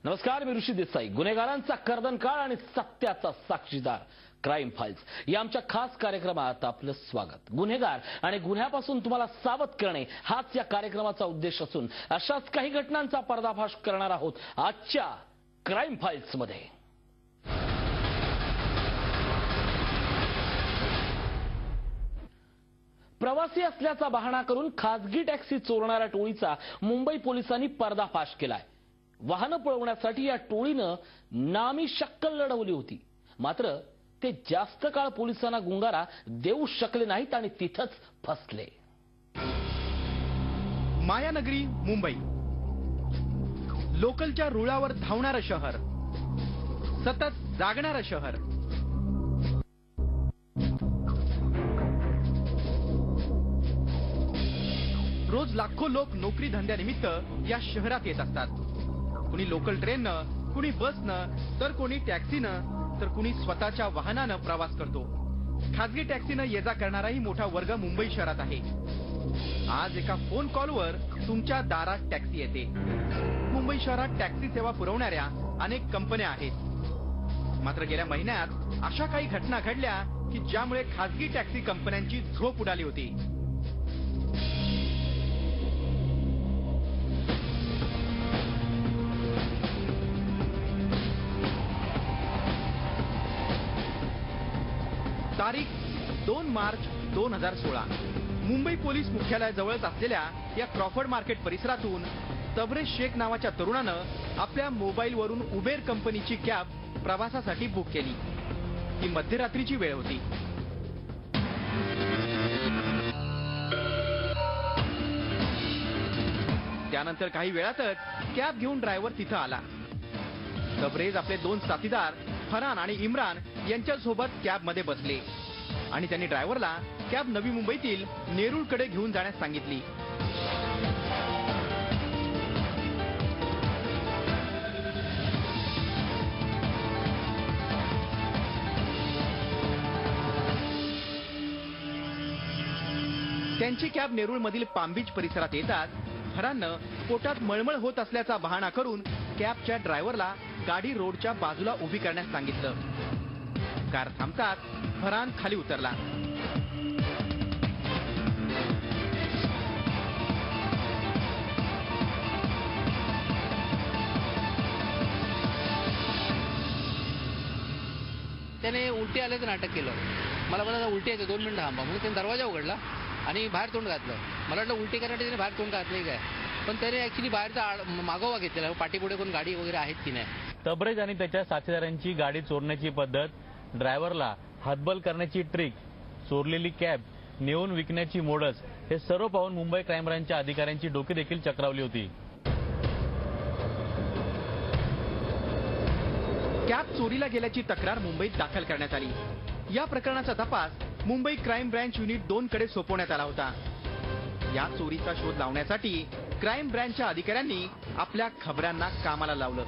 नमस्कार, मी ऋषी देसाई. गुन्हेगारांचा कर्दनकाळ आणि सत्याचा साक्षीदार क्राईम फाइल्स या आमच्या खास कार्यक्रमात आपलं स्वागत. गुन्हेगार आणि गुन्ह्यापासून तुम्हाला सावध करणे हाच या कार्यक्रमाचा उद्देश असून अशाच काही घटनांचा पर्दाफाश करणार आहोत आजच्या क्राईम फाइल्स मध्ये. प्रवासी असल्याचा बहाणा करून खासगी टॅक्सी चोरणाऱ्या टोळीचा मुंबई पोलिसांनी पर्दाफाश केलाय. वाहनं पळवण्यासाठी या टोळीनं नामी शक्कल लढवली होती, मात्र ते जास्त काळ पोलिसांना गुंगारा देऊ शकले नाहीत आणि तिथंच फसले. मायानगरी मुंबई, लोकलच्या रुळावर धावणारं शहर, सतत जागणारं शहर. रोज लाखो लोक नोकरी धंद्यानिमित्त या शहरात येत असतात. कुणी लोकल ट्रेननं, कुणी बसनं, तर कोणी टॅक्सीनं, तर कुणी स्वतःच्या वाहनानं प्रवास करतो. खासगी टॅक्सीनं ये जा करणाराही मोठा वर्ग मुंबई शहरात आहे. आज एका फोन कॉलवर तुमच्या दारात टॅक्सी येते. मुंबई शहरात टॅक्सी सेवा पुरवणाऱ्या अनेक कंपन्या आहेत. मात्र गेल्या महिन्यात अशा काही घटना घडल्या की ज्यामुळे खासगी टॅक्सी कंपन्यांची झोप उडाली होती. तारीख 2 मार्च 2016. मुंबई पोलीस मुख्यालयाजवळच असलेल्या या क्रॉफर्ड मार्केट परिसरातून तबरेज शेख नावाच्या तरुणानं आपल्या मोबाईलवरून उबेर कंपनीची कॅब प्रवासासाठी बुक केली. ही मध्यरात्रीची वेळ होती. त्यानंतर काही वेळातच कॅब घेऊन ड्रायव्हर तिथं आला. तबरेज आपले 2 साथीदार फरहान आणि इम्रान यांच्यासोबत कॅबमध्ये बसले आणि त्यांनी ड्रायव्हरला कॅब नवी मुंबईतील नेरूळकडे घेऊन जाण्यास सांगितली. त्यांची कॅब नेरूळमधील पामबीच परिसरात येताच फरहाननं पोटात मळमळ होत असल्याचा बहाणा करून कॅबच्या ड्रायव्हरला गाडी रोडच्या बाजूला उभी करण्यास सांगितलं. कार थांबताच फरहान खाली उतरला. त्याने उलटी आल्याचं नाटक केलं. मला म्हणाला उलटी येते, 2 मिनिटं थांबा म्हणून त्याने दरवाजा उघडला आणि बाहेर तोंड घातलं. मला वाटलं उलटी करण्यासाठी त्याने बाहेर तोंड घातलं काय, पण त्याने ऍक्च्युली बाहेरचा मागोवा घेतलेला, पाठीपुढे कोण गाडी वगैरे आहेत की नाही. तबरेज आणि त्याच्या साथीदारांची गाडी चोरण्याची पद्धत, ड्रायव्हरला हातबल करण्याची ट्रिक, चोरलेली कॅब नेऊन विकण्याची मोडस, हे सर्व पाहून मुंबई क्राईम ब्रांचच्या अधिकाऱ्यांची डोकी देखील चक्रावली होती. कॅब चोरीला गेल्याची तक्रार मुंबईत दाखल करण्यात आली. या प्रकरणाचा तपास मुंबई क्राईम ब्रँच युनिट 2 कडे सोपवण्यात आला होता. या चोरीचा शोध लावण्यासाठी क्राईम ब्रँचच्या अधिकाऱ्यांनी आपल्या खबऱ्यांना कामाला लावलं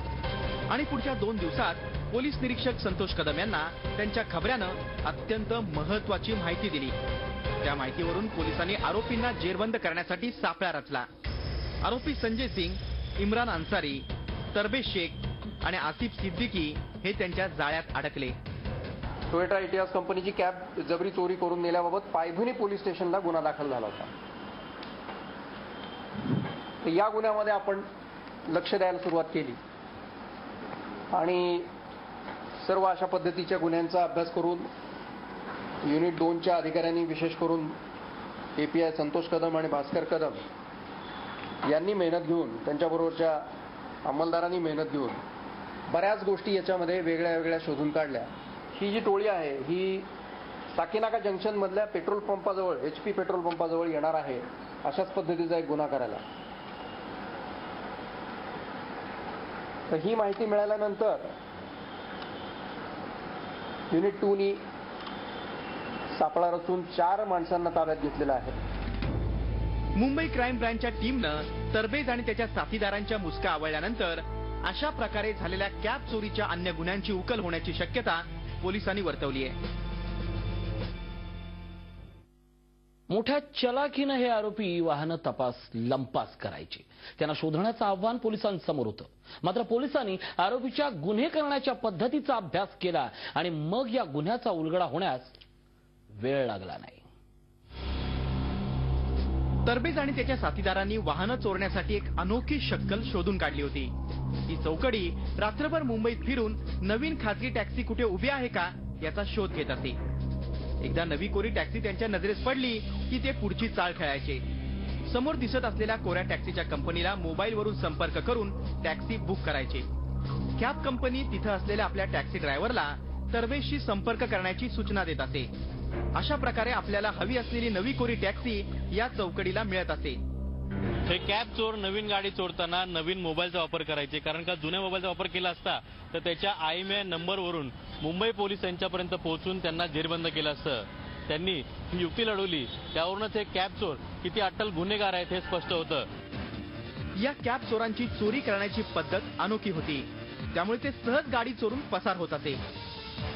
आणि पुढच्या 2 दिवसात पोलीस निरीक्षक संतोष कदम यांना त्यांच्या खबऱ्यानं अत्यंत महत्वाची माहिती दिली. त्या माहितीवरून पोलिसांनी आरोपींना जेरबंद करण्यासाठी सापळा रचला. आरोपी संजय सिंग, इम्रान अन्सारी, तबरेज शेख आणि आसिफ सिद्दीकी हे त्यांच्या जाळ्यात अडकले. टोयोटा इतिहास कंपनीची कॅब जबरी चोरी करून नेल्याबाबत पायधुनी पोलीस स्टेशनला गुन्हा दाखल झाला होता. तर या गुन्ह्यामध्ये आपण लक्ष द्यायला सुरुवात केली आणि सर्व अशा पद्धतीच्या गुन्ह्यांचा अभ्यास करून युनिट 2च्या अधिकाऱ्यांनी, विशेष करून API संतोष कदम आणि भास्कर कदम यांनी मेहनत घेऊन, त्यांच्याबरोबरच्या अंमलदारांनी मेहनत घेऊन बऱ्याच गोष्टी याच्यामध्ये वेगळ्या वेगळ्या शोधून काढल्या. ही जी टोळी आहे ही साकीनाका जंक्शन मधल्या पेट्रोल पंपाजवळ, HP पेट्रोल पंपाजवळ येणार आहे अशाच पद्धतीचा एक गुन्हा करायला. तर ही माहिती मिळाल्यानंतर युनिट 2नी सापळा रचून 4 माणसांना ताब्यात घेतलेलं आहे. मुंबई क्राईम ब्रँचच्या टीमनं तबरेज आणि त्याच्या साथीदारांच्या मुसक्या आवळल्यानंतर अशा प्रकारे झालेल्या कॅब चोरीच्या अन्य गुन्ह्यांची उकल होण्याची शक्यता पोलिसांनी वर्तवली आहे. मोठ्या चलाखीनं हे आरोपी वाहनं लंपास करायचे. त्यांना शोधण्याचं आव्हान पोलिसांसमोर होतं. मात्र पोलिसांनी आरोपीच्या गुन्हे करण्याच्या पद्धतीचा अभ्यास केला आणि मग या गुन्ह्याचा उलगडा होण्यास वेळ लागला नाही. तरबेज आणि त्याच्या साथीदारांनी वाहनं चोरण्यासाठी एक अनोखी शक्कल शोधून काढली होती. ही चौकडी रात्रभर मुंबईत फिरून नवीन खासगी टॅक्सी कुठे उभी आहे का याचा शोध घेत असे. एकदा नवी कोरी टॅक्सी त्यांच्या नजरेस पडली की ते पुढची चाल खेळायचे. समोर दिसत असलेल्या कोऱ्या टॅक्सीच्या कंपनीला मोबाईलवरून संपर्क करून टॅक्सी बुक करायचे. कॅब कंपनी तिथं असलेल्या आपल्या टॅक्सी ड्रायव्हरला तरबेजशी संपर्क करण्याची सूचना देत असे. अशा प्रकारे आपल्याला हवी असलेली नवी कोरी टॅक्सी या चौकडीला मिळत असे. हे कॅब चोर नवीन गाडी चोरताना नवीन मोबाईलचा वापर करायचे, कारण का जुन्या मोबाईलचा वापर केला असता तर त्याच्या IMEI नंबरवरून मुंबई पोलीस यांच्यापर्यंत पोहोचून त्यांना जेरबंद केलं असतं. त्यांनी ही युक्ती लढवली, त्यावरूनच हे कॅब चोर किती अट्टल गुन्हेगार आहेत हे स्पष्ट होतं. या कॅब चोरांची चोरी करण्याची पद्धत अनोखी होती, त्यामुळे ते सहज गाडी चोरून पसार होत असे.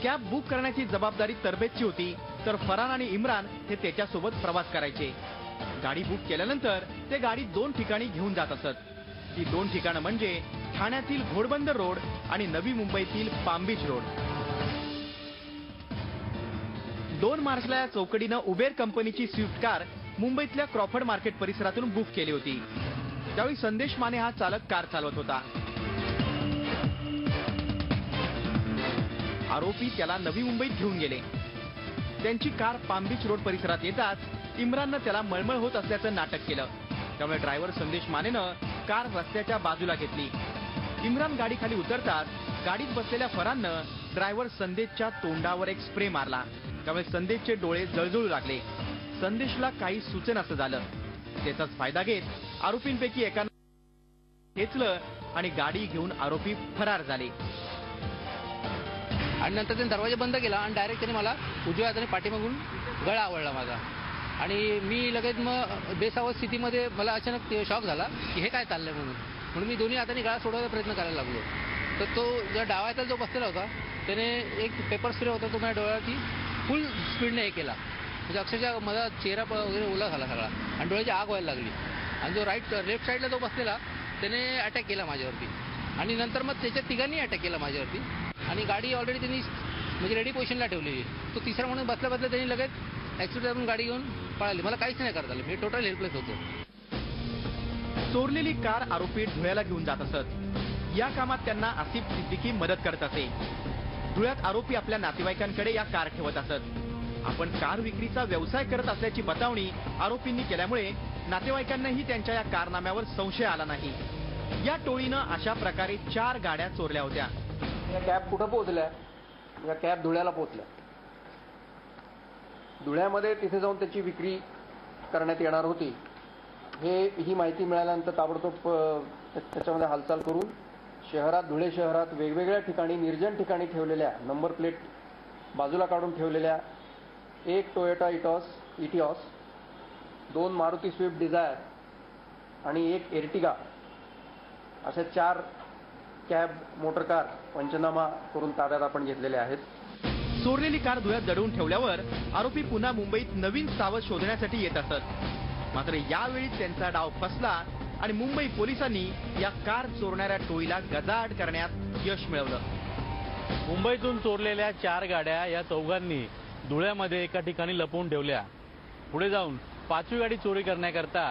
कॅब बुक करण्याची जबाबदारी तरबेजची होती, तर फरहान आणि इम्रान हे त्याच्यासोबत प्रवास करायचे. गाडी बुक केल्यानंतर ते गाडी 2 ठिकाणी घेऊन जात असत. ती 2 ठिकाणं म्हणजे ठाण्यातील घोडबंदर रोड आणि नवी मुंबईतील पाम बीच रोड. 2 मार्चला या चौकडीनं उबेर कंपनीची स्विफ्ट कार मुंबईतल्या क्रॉफर्ड मार्केट परिसरातून बुक केली होती. त्यावेळी संदेश माने हा चालक कार चालवत होता. आरोपी त्याला नवी मुंबईत घेऊन गेले. त्यांची कार पाम बीच रोड परिसरात येताच इम्राननं त्याला मळमळ होत असल्याचं नाटक केलं. त्यामुळे ड्रायव्हर संदेश मानेनं कार रस्त्याच्या बाजूला घेतली. इम्रान गाडी खाली उतरताच गाडीत बसलेल्या फरहाननं ड्रायव्हर संदेशच्या तोंडावर एक स्प्रे मारला. त्यामुळे संदेशचे डोळे जळजळू लागले. संदेशला काही सुचेनासं झालं. त्याचाच फायदा घेत आरोपींपैकी एकानं खेचलं आणि गाडी घेऊन आरोपी फरार झाले. आणि नंतर त्यांनी दरवाजा बंद केला आणि डायरेक्ट त्याने मला उजव्या हाताने पाठीमागून गळा आवळला माझा. आणि मी लगेच मग बेसावध स्थितीमध्ये मला अचानक शॉक झाला की हे काय चाललंय म्हणून मी दोन्ही हाताने गळा सोडवायचा प्रयत्न करायला लागलो. तर तो जो डावा हाताला जो बसलेला होता त्याने एक पेपर स्प्रे होता तो माझ्या डोळ्यावरती फुल स्पीडने हे केला. म्हणजे अक्षरशः माझा चेहरा वगैरे ओला झाला सगळा आणि डोळ्याची आग व्हायला लागली. आणि जो लेफ्ट साईडला जो बसलेला त्याने अटॅक केला माझ्यावरती. आणि नंतर मग त्याच्या तिघांनी अटॅक केला माझ्यावरती. आणि गाडी ऑलरेडी त्यांनी म्हणजे रेडी पोझिशनला ठेवलेली. तो तिसरा म्हणून बसल्या त्यांनी लगेच ऍक्सिडेंट करून गाडी घेऊन पळाली. मला काहीच नाही करता आलं. मी टोटल हेल्पलेस होतो. चोरलेली कार आरोपी धुळ्याला घेऊन जात असत. या कामात त्यांना आसिफ सिद्दीकी मदत करत असे. धुळ्यात आरोपी आपल्या नातेवाईकांकडे या कार ठेवत असत. आपण कार विक्रीचा व्यवसाय करत असल्याची बतावणी आरोपींनी केल्यामुळे नातेवाईकांनाही त्यांच्या या कारनाम्यावर संशय आला नाही. या टोळीनं अशा प्रकारे 4 गाड्या चोरल्या होत्या. या कॅब कुठं पोहोचल्या? या कॅब धुळ्याला पोहोचल्या. धुळ्यामध्ये तिथे जाऊन त्याची विक्री करण्यात येणार होती. ही माहिती मिळाल्यानंतर ताबडतोब त्याच्यामध्ये हालचाल करून धुळे शहरात वेगवेगळ्या ठिकाणी निर्जन ठिकाणी ठेवलेल्या नंबर प्लेट बाजूला काढून ठेवलेल्या 1 Toyota Etios, 2 Maruti Swift Dzire आणि 1 एर्टिगा अशा 4 कॅब मोटर कार पंचनामा करून ताब्यात आपण घेतलेले आहेत. चोरलेली कार धुळ्यात दडवून ठेवल्यावर आरोपी पुन्हा मुंबईत नवीन सावध शोधण्यासाठी येत असत. मात्र यावेळी त्यांचा डाव फसला आणि मुंबई पोलिसांनी या कार चोरणाऱ्या टोळीला गजाआड करण्यात यश मिळवलं. मुंबईतून चोरलेल्या 4 गाड्या या चौघांनी धुळ्यामध्ये एका ठिकाणी लपवून ठेवल्या. पुढे जाऊन 5वी गाडी चोरी करण्याकरता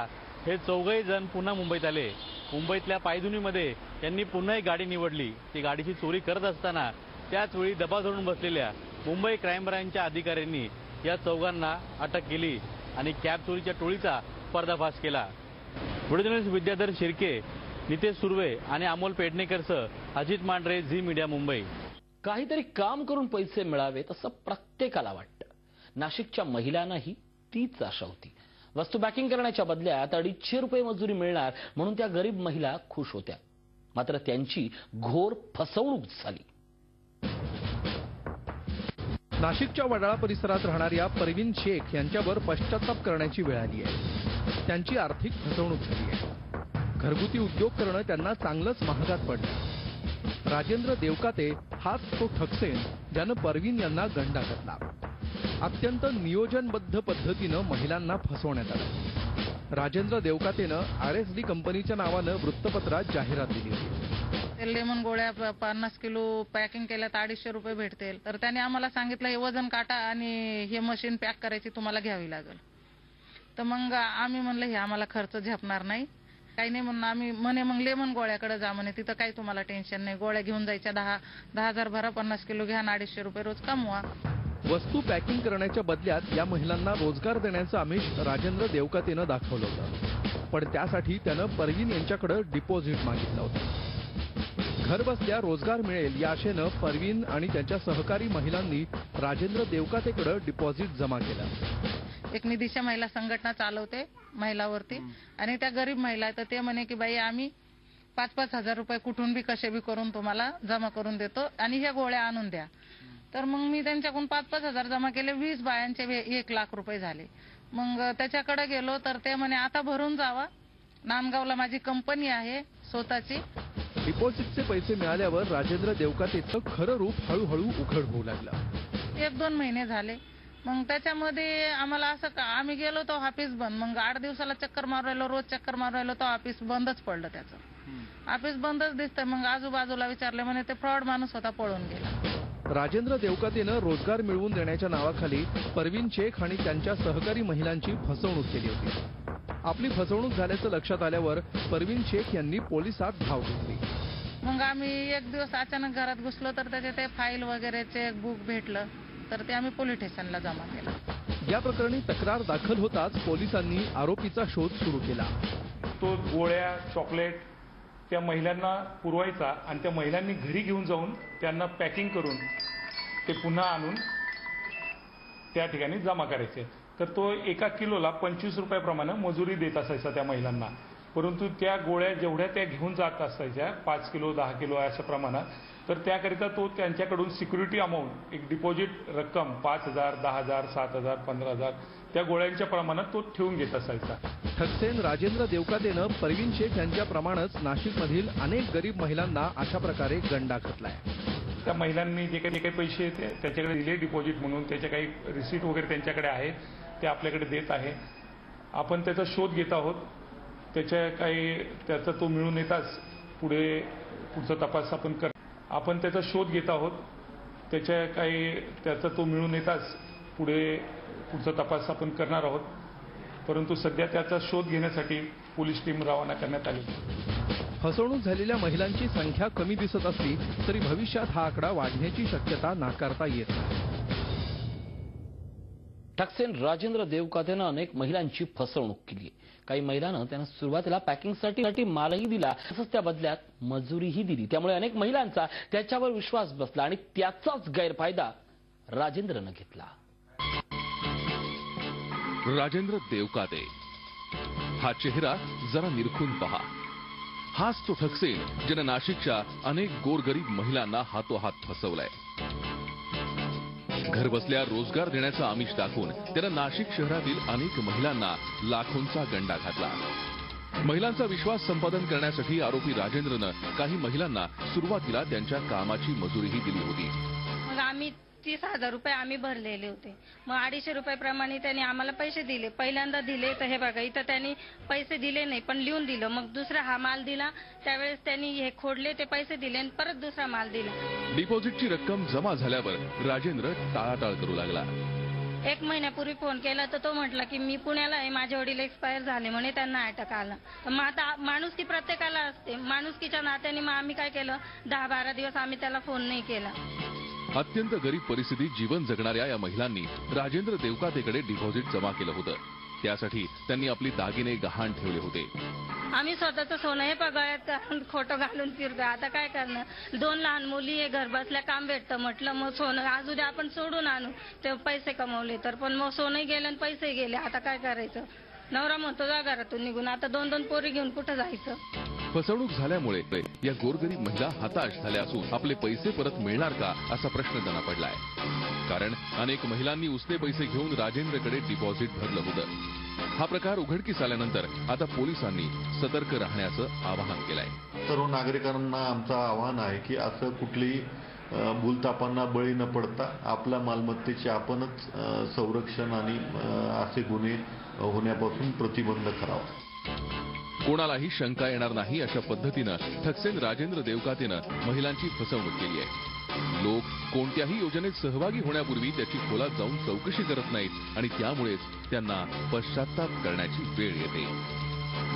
हे चौघही जण पुन्हा मुंबईत आले. मुंबईतल्या पायधुनीमध्ये त्यांनी पुन्हा एक गाडी निवडली. ती गाडीची चोरी करत असताना त्याच वेळी दबा धरून बसलेल्या मुंबई क्राईम ब्रँचच्या अधिकाऱ्यांनी या चौघांना अटक केली आणि कॅब चोरीच्या टोळीचा पर्दाफाश केला. व्हिडिओ जर्नलिस्ट विद्याधर शिर्के, नितेश सुर्वे आणि अमोल पेडणेकरसह अजित मांढरे, झी मीडिया, मुंबई. काहीतरी काम करून पैसे मिळावेत असं प्रत्येकाला वाटतं. नाशिकच्या महिलांनाही तीच आशा होती. वस्तू पॅकिंग करण्याच्या बदल्यात 250 रुपये मजुरी मिळणार म्हणून त्या गरीब महिला खुश होत्या. मात्र त्यांची घोर फसवणूक झाली. नाशिकच्या वडाळा परिसरात राहणाऱ्या परवीन शेख यांच्यावर पश्चाताप करण्याची वेळ आली आहे. त्यांची आर्थिक फसवणूक झाली आहे. घरगुती उद्योग करणं त्यांना चांगलंच महागात पडलं. राजेंद्र देवकाते हाच तो ठगसेन ज्यानं परवीन यांना गंडा घातला. अत्यंत नियोजनबद्ध पद्धतीनं महिलांना फसवण्यात आलं. राजेंद्र देवकातेनं RSD कंपनीच्या नावानं वृत्तपत्रात जाहिरात दिली होती. लेमन गोळ्या 50 किलो पॅकिंग केल्या तर 250 रुपये भेटतील. तर त्याने आम्हाला सांगितलं हे वजन काटा आणि हे मशीन पॅक करायची तुम्हाला घ्यावी लागेल. तर मग आम्ही म्हणलं हे आम्हाला खर्च झेपणार नाही, काही नाही म्हणून आम्ही मग लेमन गोळ्याकडे जा म्हणे, तिथं काही तुम्हाला टेन्शन नाही, गोळ्या घेऊन जायच्या 10,000 भरा, 50 किलो घ्या, 250 रुपये रोज कमवा. वस्तू पॅकिंग करण्याच्या बदल्यात या महिलांना रोजगार देण्याचं आमिष राजेंद्र देवकातेनं दाखवलं होतं. पण त्यासाठी त्यानं परवीन यांच्याकडे डिपॉझिट मागितलं होतं. घर बसल्या रोजगार मिळेल या आशेनं परवीन आणि त्यांच्या सहकारी महिलांनी राजेंद्र देवकातेकडे डिपॉझिट जमा केलं. एक निधीच्या महिला संघटना चालवते महिलावरती, आणि त्या गरीब महिला तर ते म्हणे की बाई आम्ही 5-5 हजार रुपये कुठून बी कसे बी करून तुम्हाला जमा करून देतो आणि ह्या गोळ्या आणून द्या. तर मग मी त्यांच्याकडून 5-5 हजार जमा केले. 20 बायांचे 1 लाख रुपये झाले. मग त्याच्याकडे गेलो तर ते म्हणे आता भरून जावा, नांदगावला माझी कंपनी आहे स्वतःची. डिपॉझिटचे पैसे मिळाल्यावर राजेंद्र देवकातेचं खरं रूप हळूहळू उघड होऊ लागलं. 1-2 महिने झाले. मग त्याच्यामध्ये आम्हाला असं आम्ही गेलो तो ऑफिस बंद. मग 8 दिवसाला चक्कर मारू राहिलो, रोज चक्कर मारू राहिलो, तो ऑफिस बंदच पडलं. त्याचं ऑफिस बंदच दिसतंय. मग आजूबाजूला विचारले म्हणे ते फ्रॉड माणूस होता, पळून गेला. राजेंद्र देवकातेनं रोजगार मिळवून देण्याच्या नावाखाली परवीन शेख आणि त्यांच्या सहकारी महिलांची फसवणूक केली होती. आपली फसवणूक झाल्याचं लक्षात आल्यावर परवीन शेख यांनी पोलिसात धाव घेतली. मग आम्ही एक दिवस अचानक घरात घुसलो तर त्याचे ते फाईल वगैरे चेक बुक भेटलं, तर ते आम्ही पोलीस स्टेशनला जमा केलं. या प्रकरणी तक्रार दाखल होताच पोलिसांनी आरोपीचा शोध सुरू केला. तो गोळ्या चॉकलेट त्या महिलांना पुरवायचा आणि त्या महिलांनी घरी घेऊन जाऊन त्यांना पॅकिंग करून ते पुन्हा आणून त्या ठिकाणी जमा करायचे. तर तो 1 किलोला 25 रुपयाप्रमाणे मजुरी देत असायचा त्या महिलांना. परंतु त्या गोळ्या जेवढ्या त्या घेऊन जात असायच्या 5 किलो 10 किलो अशा प्रमाणात, तर त्याकरिता तो त्यांच्याकडून सिक्युरिटी अमाऊंट एक डिपॉझिट रक्कम 5,000 10,000 7,000 15,000 त्या गोळ्यांच्या प्रमाणात तो ठेवून घेत असायचा. ठकसेन राजेंद्र देवकातेनं परवीन शेख यांच्याप्रमाणेच नाशिकमधील अनेक गरीब महिलांना अशा प्रकारे गंडा घातलाय. त्या महिलांनी जे काही पैसे त्याच्याकडे दिले डिपॉझिट म्हणून, त्याचे काही रिसीट वगैरे त्यांच्याकडे आहेत, ते आपल्याकडे देत आहे. आपण त्याचा शोध घेत आहोत. त्याचा तो मिळून येताच पुढचा तपास आपण त्याचा शोध घेत आहोत. त्याचा तो मिळून येताच पुढचा तपास आपण करणार आहोत. परंतु सध्या त्याचा शोध घेण्यासाठी पोलीस टीम रवाना करण्यात आली. फसवणूक झालेल्या महिलांची संख्या कमी दिसत असली तरी भविष्यात हा आकडा वाढण्याची शक्यता नाकारता येत नाही. ठकसेन राजेंद्र देवकातेनं अनेक महिलांची फसवणूक केली. काही महिलांना त्यानं सुरुवातीला पॅकिंगसाठी मालही दिला, तसंच त्या बदल्यात मजुरीही दिली. त्यामुळे अनेक महिलांचा त्याच्यावर विश्वास बसला आणि त्याचाच गैरफायदा राजेंद्रनं घेतला. राजेंद्र देवकाते हा चेहरा जरा निरखून पहा. हाच तो ठकसेन ज्यानं नाशिकच्या अनेक गोरगरीब महिलांना हातोहात फसवलाय. घर बसल्या रोजगार देण्याचा आमिष दाखवून त्यानं नाशिक शहरातील अनेक महिलांना लाखोंचा गंडा घातला. महिलांचा विश्वास संपादन करण्यासाठी आरोपी राजेंद्रनं काही महिलांना सुरुवातीला त्यांच्या कामाची मजुरीही दिली होती. मग आम्ही 30,000 रुपये आम्ही भरलेले होते. मग 250 रुपयाप्रमाणे त्यांनी आम्हाला पैसे दिले. पहिल्यांदा दिले तर हे बघा इथं त्यांनी पैसे दिले नाही पण लिहून दिलं. मग दुसरा हा माल दिला, त्यावेळेस त्यांनी हे खोडले ते पैसे दिले आणि परत दुसरा माल दिला. डिपॉझिटची रक्कम जमा झाल्यावर राजेंद्र टाळाटाळ करू लागला. 1 महिन्यापूर्वी फोन केला तर तो म्हटला की मी पुण्याला आहे, माझे वडील एक्सपायर झाले म्हणे, त्यांना अटॅक आला. तर मग आता माणुसकी प्रत्येकाला असते. माणुसकीच्या नात्याने मग आम्ही काय केलं, 10-12 दिवस आम्ही त्याला फोन नाही केला. अत्यंत गरीब परिस्थितीत जीवन जगणाऱ्या या महिलांनी राजेंद्र देवकातेकडे डिपॉझिट जमा केलं होतं. त्यासाठी त्यांनी आपली दागिने गहाण ठेवले होते. आम्ही स्वतःचं सोनं हे पगाळ्यात खोटं घालून फिरतो. आता काय करणार, 2 लहान मुली हे घर बसल्या काम भेटतं म्हटलं, मग सोनं आज उद्या आपण सोडून आणू, ते पैसे कमवले तर. पण मग सोनंही गेलं आणि पैसे गेले. आता काय करायचं, नवरा म्हणतो जा घरातून निघून. आता 2-2 पोरी घेऊन कुठं जायचं. फसवणूक झाल्यामुळे या गोरगरीब महिला हताश झाल्या असून आपले पैसे परत मिळणार का असा प्रश्न त्यांना पडलाय. कारण अनेक महिलांनी उसने पैसे घेऊन राजेंद्रकडे डिपॉझिट भरलं होतं. हा प्रकार उघडकीस आल्यानंतर आता पोलिसांनी सतर्क राहण्याचं आवाहन केलंय. सर्व नागरिकांना आमचं आवाहन आहे की असं कुठलीही भूलथापांना बळी न पडता आपल्या मालमत्तेचे आपणच संरक्षण आणि असे गुन्हे होण्यापासून प्रतिबंध करावा. कोणालाही शंका येणार नाही अशा पद्धतीनं ठकसेन राजेंद्र देवकातेनं महिलांची फसवणूक केली आहे. लोक कोणत्याही योजनेत सहभागी होण्यापूर्वी त्याची खोलात जाऊन चौकशी करत नाहीत आणि त्यामुळेच त्यांना पश्चात्ताप करण्याची वेळ येते.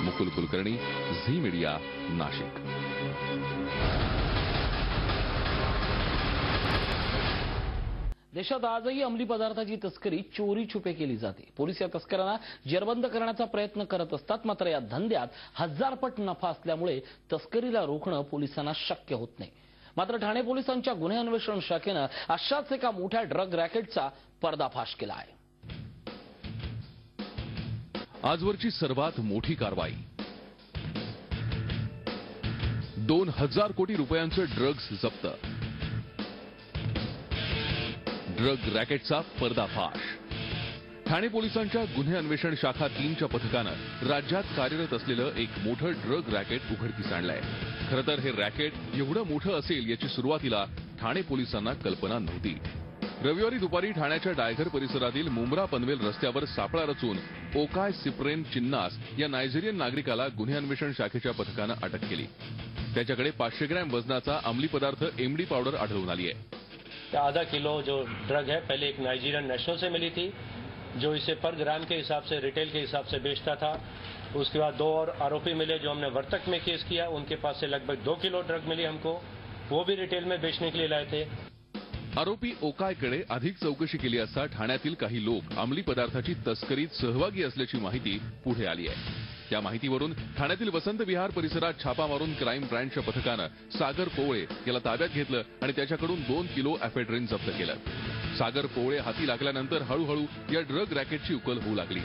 मुकुल कुलकर्णी, झी मीडिया, नाशिक. देशात आजही अंमली पदार्थाची तस्करी चोरी छुपे केली जाते. पोलीस या तस्करांना जेरबंद करण्याचा प्रयत्न करत असतात. मात्र या धंद्यात हजारपट नफा असल्यामुळे तस्करीला रोखणं पोलिसांना शक्य होत नाही. मात्र ठाणे पोलिसांच्या गुन्हे अन्वेषण शाखेनं अशाच एका मोठ्या ड्रग रॅकेटचा पर्दाफाश केला आहे. आजवरची सर्वात मोठी कारवाई. 2000 कोटी रुपयांचं ड्रग्ज जप्त. ड्रग रॅकेटचा पर्दाफाश. ठाणे पोलिसांच्या गुन्हे अन्वेषण शाखा 3च्या पथकानं राज्यात कार्यरत असलेलं एक मोठं ड्रग रॅकेट उघडकीस आणलंय. खरं तर हे रॅकेट एवढं मोठं असेल याची सुरुवातीला ठाणे पोलिसांना कल्पना नव्हती. रविवारी दुपारी ठाण्याच्या डायघर परिसरातील मुंब्रा पनवेल रस्त्यावर सापळा रचून ओकाय सिप्रेन चिन्नास या नायजेरियन नागरिकाला गुन्हे अन्वेषण शाखेच्या पथकानं अटक केली. त्याच्याकडे 500 ग्रॅम वजनाचा अंमली पदार्थ एमडी पावडर आढळून आली आहे. आधा किलो जो ड्रग है पहले एक नाइजीरियन नेशनल से मिली थी जो इसे पर ग्राम के हिसाब से रिटेल के हिसाब से बेचता था. उसके बाद 2 और आरोपी मिले जो हमने वर्तक में केस किया. उनके पास से लगभग 2 किलो ड्रग मिली हमको. वो भी रिटेल में बेचने के लिए लाए थे. आरोपी ओकायकडे अधिक चौकशी केली असता ठाण्यातील काही लोक अंमली पदार्थाची तस्करीत सहभागी असल्याची माहिती पुढे आली आहे. त्या माहितीवरून ठाण्यातील वसंत विहार परिसरात छापा मारून क्राईम ब्रँचच्या पथकानं सागर पोवळे याला ताब्यात घेतलं आणि त्याच्याकडून 2 किलो एफेड्रिन जप्त केलं. सागर पोवळे हाती लागल्यानंतर हळूहळू या ड्रग रॅकेटची उकल होऊ लागली.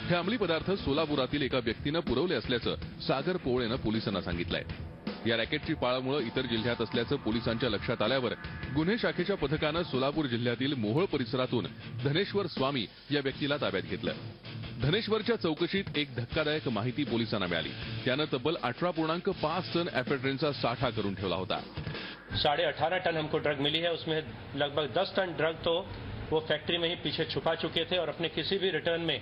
हे अंमली पदार्थ सोलापुरातील एका व्यक्तीनं पुरवले असल्याचं सागर पोवळेनं पोलिसांना सांगितलंय. या रॅकेटची पाळमुळं इतर जिल्ह्यात असल्याचं पोलिसांच्या लक्षात आल्यावर गुन्हे शाखेच्या पथकानं सोलापूर जिल्ह्यातील मोहोळ परिसरातून धनेश्वर स्वामी या व्यक्तीला ताब्यात घेतलं. धनेश्वरच्या चौकशीत एक धक्कादायक माहिती पोलिसांना मिळाली. त्यानं तब्बल 18.5 टन एफेड्रिनचा साठा करून ठेवला होता. 18.5 टन हमको ड्रग मिली है. उसमें लगभग 10 टन ड्रग तो वो फैक्ट्री में ही पीछे छुपा चुके थे और अपने किसी भी रिटर्न में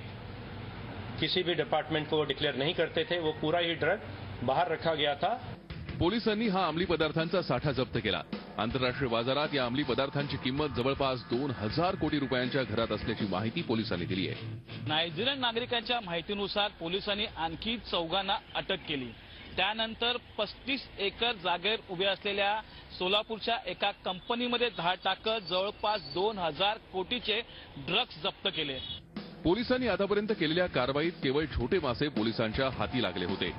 किसी भी डिपार्टमेंट को डिक्लेयर नहीं करते थे. वो पूरा ही ड्रग बाहर रखा गया था. पोलिसांनी हा अंमली पदार्थांचा साठा जप्त केला. आंतरराष्ट्रीय बाजारात या अंमली पदार्थांची किंमत जवळपास 2000 कोटी रुपयांच्या घरात असल्याची माहिती पोलिसांनी दिली आहे. नायजेरियन नागरिकांच्या माहितीनुसार पोलिसांनी आणखी 4 अटक केली. त्यानंतर 35 एकर जागेवर उभ्या असलेल्या सोलापूरच्या एका कंपनीमध्ये धाड टाकत जवळपास 2000 कोटीचे ड्रग्ज जप्त केले. पोलिसांनी आतापर्यंत केलेल्या कारवाईत केवळ छोटे मासे पोलिसांच्या हाती लागले होते.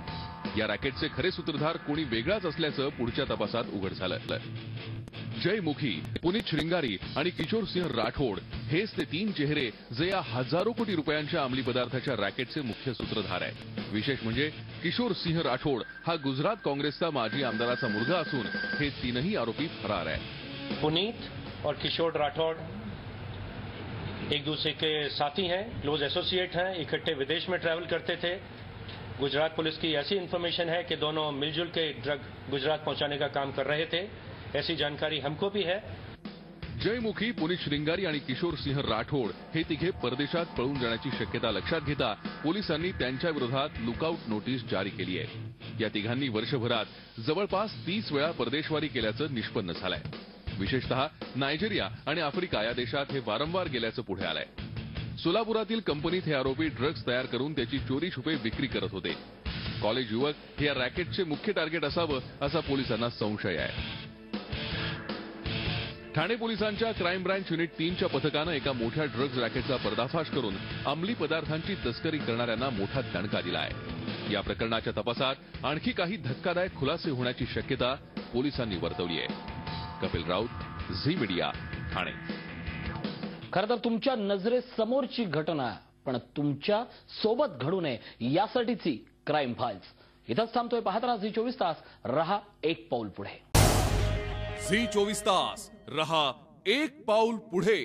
या रॅकेटचे खरे सूत्रधार कोणी वेगळाच असल्याचं पुढच्या तपासात उघड झालं. जय मुखी, पुनीत श्रृंगारी आणि किशोर सिंह राठोड हेच ते 3 चेहरे जे या हजारो कोटी रुपयांच्या अंमली पदार्थाच्या रॅकेटचे मुख्य सूत्रधार आहेत. विशेष म्हणजे किशोर सिंह राठोड हा गुजरात काँग्रेसचा माजी आमदाराचा मुलगा असून हे 3ही आरोपी फरार आहेत. पुनीत और किशोर राठौड़ एक दूसरे के साथी हैं, क्लोज एसोसिएट हैं, इकट्ठे विदेश में ट्रैवल करते थे. गुजरात पुलिस की ऐसी इन्फॉर्मेशन है कि दोनों मिलजुल के ड्रग गुजरात पहुंचाने का काम कर रहे थे. ऐसी जानकारी हमको भी है. जयमुखी, पुनीत श्रृंगारी आणि किशोर सिंह राठोड हे तिघे परदेशात पळून जाण्याची शक्यता लक्षात घेता पोलिसांनी त्यांच्या विरोधात लुकआउट नोटीस जारी केली आहे. या तिघांनी वर्षभरात जवळपास 30 वेळा परदेशवारी केल्याचं निष्पन्न झालंय. विशेषतः नायजेरिया आणि आफ्रिका या देशात हे वारंवार गेल्याचं पुढे आलंय. सोलापुरातील कंपनीत हे आरोपी ड्रग्ज तयार करून त्याची चोरी छुपे विक्री करत होते. कॉलेज युवक हे या रॅकेटचे मुख्य टार्गेट असावं असा पोलिसांना संशय आहे. ठाणे पोलिसांच्या क्राईम ब्रँच युनिट 3च्या पथकानं एका मोठ्या ड्रग्ज रॅकेटचा पर्दाफाश करून अंमली पदार्थांची तस्करी करणाऱ्यांना मोठा दणका दिला आहे. या प्रकरणाच्या तपासात आणखी काही धक्कादायक खुलासे होण्याची शक्यता पोलिसांनी वर्तवली आहे. कपिल राऊत, झी मीडिया, ठाणे. खरं तर तुमच्या नजरेसमोरची घटना पण तुमच्या सोबत घडू नये यासाठीची क्राईम फाईल्स. इथंच थांबतोय. पाहत राहा झी 24 तास. रहा एक पाऊल पुढे. झी 24 तास. रहा एक पाऊल पुढे.